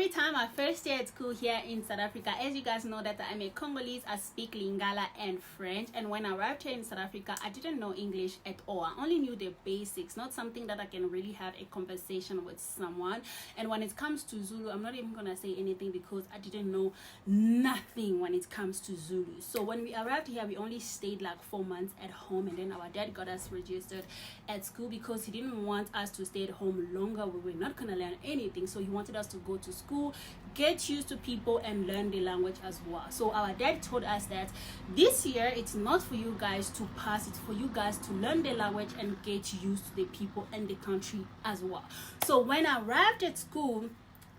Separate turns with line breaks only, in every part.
Storytime, my first year at school here in South Africa. As you guys know that I'm a Congolese, I speak Lingala and French, and when I arrived here in South Africa, I didn't know English at all. I only knew the basics, not something that I can really have a conversation with someone. And when it comes to Zulu, I'm not even gonna say anything because I didn't know nothing when it comes to Zulu. So when we arrived here, we only stayed like 4 months at home, and then our dad got us registered at school because he didn't want us to stay at home longer. We were not gonna learn anything, so he wanted us to go to school, get used to people, and learn the language as well. So our dad told us that this year it's not for you guys to pass, it's for you guys to learn the language and get used to the people and the country as well. So when I arrived at school,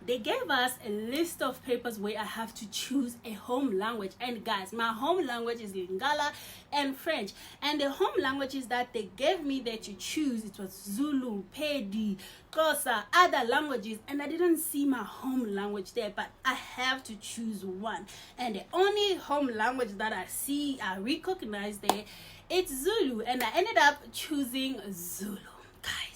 they gave us a list of papers where I have to choose a home language. And guys, my home language is Lingala and French. And the home languages that they gave me that you choose, it was Zulu, Pedi, Xhosa, other languages. And I didn't see my home language there, but I have to choose one. And the only home language that I recognize there, it's Zulu. And I ended up choosing Zulu, guys.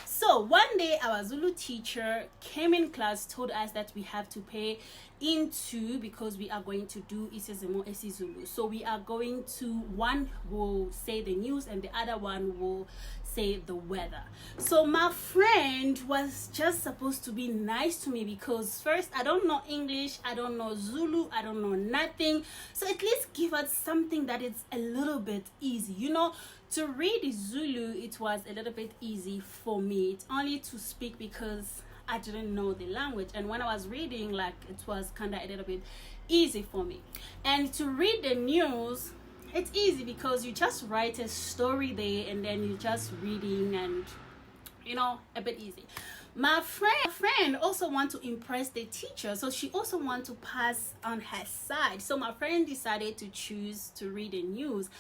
So one day our Zulu teacher came in class, told us that we have to pay into, because we are going to do isiZulu, isiZulu. So we are going to, one will say the news and the other one will say the weather. So my friend was just supposed to be nice to me because first, I don't know English, I don't know Zulu, I don't know nothing. So at least give us something that is a little bit easy, you know. To read Zulu, it was a little bit easy for me. It's only to speak because I didn't know the language. And when I was reading, like, it was kind of a little bit easy for me. And to read the news, it's easy because you just write a story there and then you're just reading and, you know, a bit easy. My friend also want to impress the teacher, so she also want to pass on her side. So my friend decided to choose to read the news.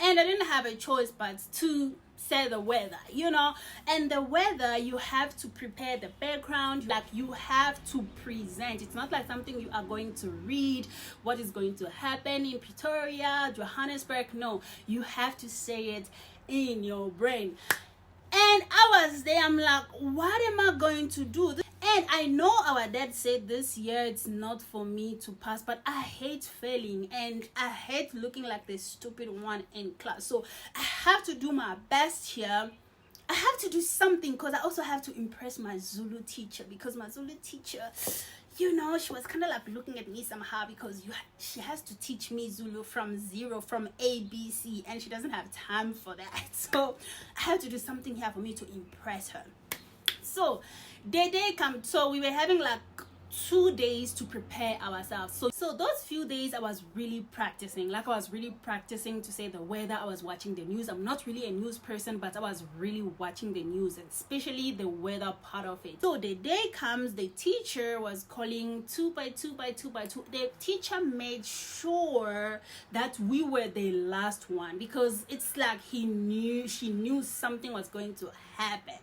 And I didn't have a choice but to say the weather, you know. And the weather, you have to prepare the background, like you have to present. It's not like something you are going to read what is going to happen in Pretoria, Johannesburg. No, you have to say it in your brain. And I was there, I'm like, what am I going to do? And I know our dad said this year it's not for me to pass, but I hate failing and I hate looking like the stupid one in class. So I have to do my best here. I have to do something because I also have to impress my Zulu teacher, because my Zulu teacher, you know, she was kind of like looking at me somehow because she has to teach me Zulu from zero, from ABC, and she doesn't have time for that. So I have to do something here for me to impress her. So the day come, so we were having like 2 days to prepare ourselves. So those few days I was really practicing, like I was really practicing to say the weather. I was watching the news. I'm not really a news person, but I was really watching the news, and especially the weather part of it. So the day comes, the teacher was calling 2 by 2 by 2 by 2. The teacher made sure that we were the last one because it's like she knew something was going to happen.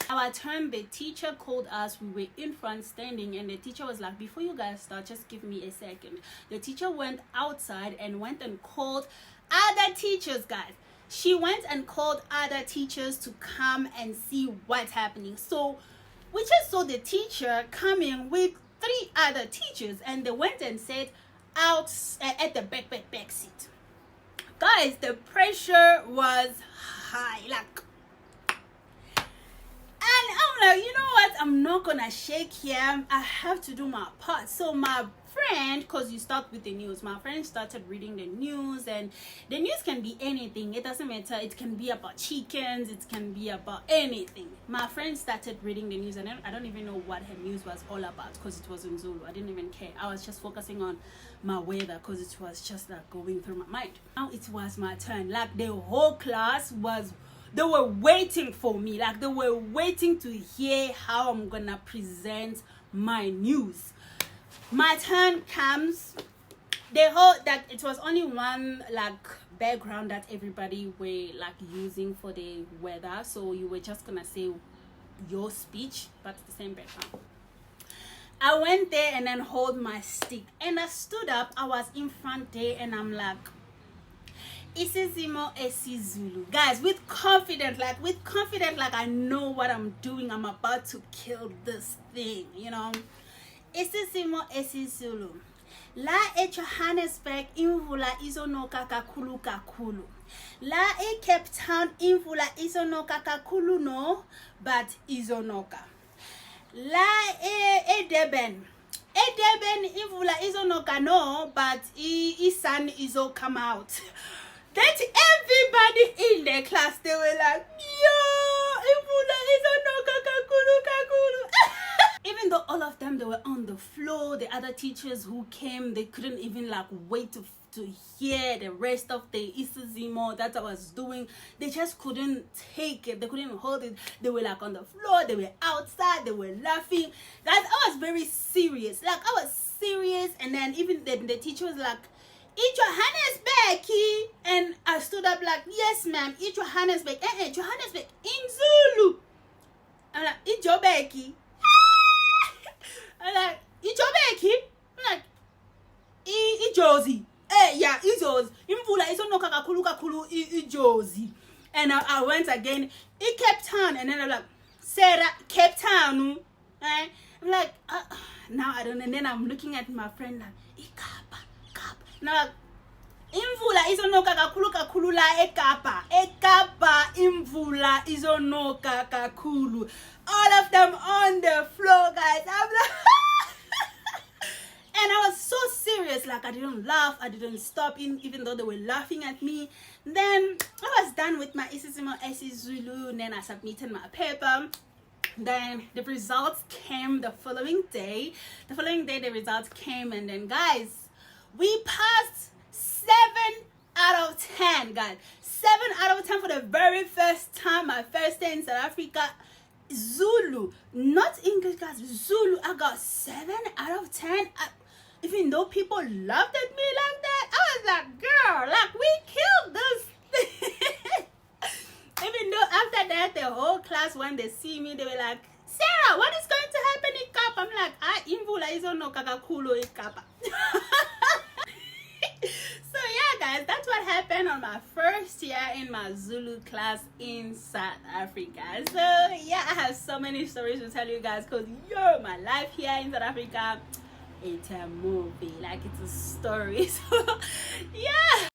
Our turn, the teacher called us. We were in front standing, and the teacher was like, before you guys start, just give me a second. The teacher went outside and went and called other teachers, guys. She went and called other teachers to come and see what's happening. So we just saw the teacher coming with 3 other teachers, and they went and sat out at the back seat. Guys, the pressure was high, like. And I'm like, you know what? I'm not gonna shake here. I have to do my part. So my friend, because you start with the news, my friend started reading the news, and the news can be anything. It doesn't matter. It can be about chickens. It can be about anything. My friend started reading the news, and I don't even know what her news was all about because it was in Zulu. I didn't even care. I was just focusing on my weather because it was just like going through my mind. Now it was my turn. Like the whole class they were waiting for me, like they were waiting to hear how I'm gonna present my news. My turn comes. That it was only one like background that everybody were like using for the weather, so you were just gonna say your speech, but the same background. I went there and then hold my stick, and I stood up. I was in front there, and I'm like, isiZulu, guys, with confidence, like I know what I'm doing. I'm about to kill this thing, you know. Isisimo esiZulu. La eJohannesburg imvula izonoka kakhulu kakhulu. La eCape Town imvula izonoka kakhulu no, but izonoka. La eDurban. eDurban imvula izonoka no, but sun izo come out. That everybody in the class, they were like, yo, imvula izonoka kakhulu kakhulu. Even though all of them, they were on the floor, the other teachers who came, they couldn't even like wait to hear the rest of the isizimo that I was doing. They just couldn't take it. They couldn't hold it. They were like on the floor. They were outside. They were laughing. Guys, I was very serious. Like, I was serious. And then even the teacher was like, "Eat Johannesburg." And I stood up like, "Yes, ma'am. Eat Johannesburg." Johannesburg in Zulu. I'm like, "Eat Jobeki." I'm like, "Ijobeki?" I'm like, Ijozi. Yeah, Ijozi. Imvula izonoka kakhulu kakhulu Ijozi. And I went again, Cape Town. And then I'm like, "Sarah, Cape Town." I'm like, now I don't know. And then I'm looking at my friend like, "Ikapa, Kapa." And I'm like, "Imvula izonoka kakhulu kakhulu la ekapa. Ekapa imvula izonoka kakhulu." All of them on the floor, guys. I'm like, and I was so serious. Like, I didn't laugh. I didn't stop even though they were laughing at me. Then I was done with my Isisimo Zulu. And then I submitted my paper. Then the results came the following day. The following day, the results came. And then, guys, we passed 7 out of 10, guys. 7 out of 10 for the very first time. My first day in South Africa. Zulu, not English, guys. Zulu. I got 7 out of 10. Even though people laughed at me like that, I was like, "Girl, like, we killed this." Even though after that, the whole class, when they see me, they were like, "Sarah, what is going to happen in Kapa?" I'm like, "Imvula izonoka kakhulu ikapa." So yeah, guys, that's what happened on my first year in my Zulu class in South Africa. So yeah, I have so many stories to tell you guys, because my life here in South Africa, it's a movie, like, it's a story. So yeah.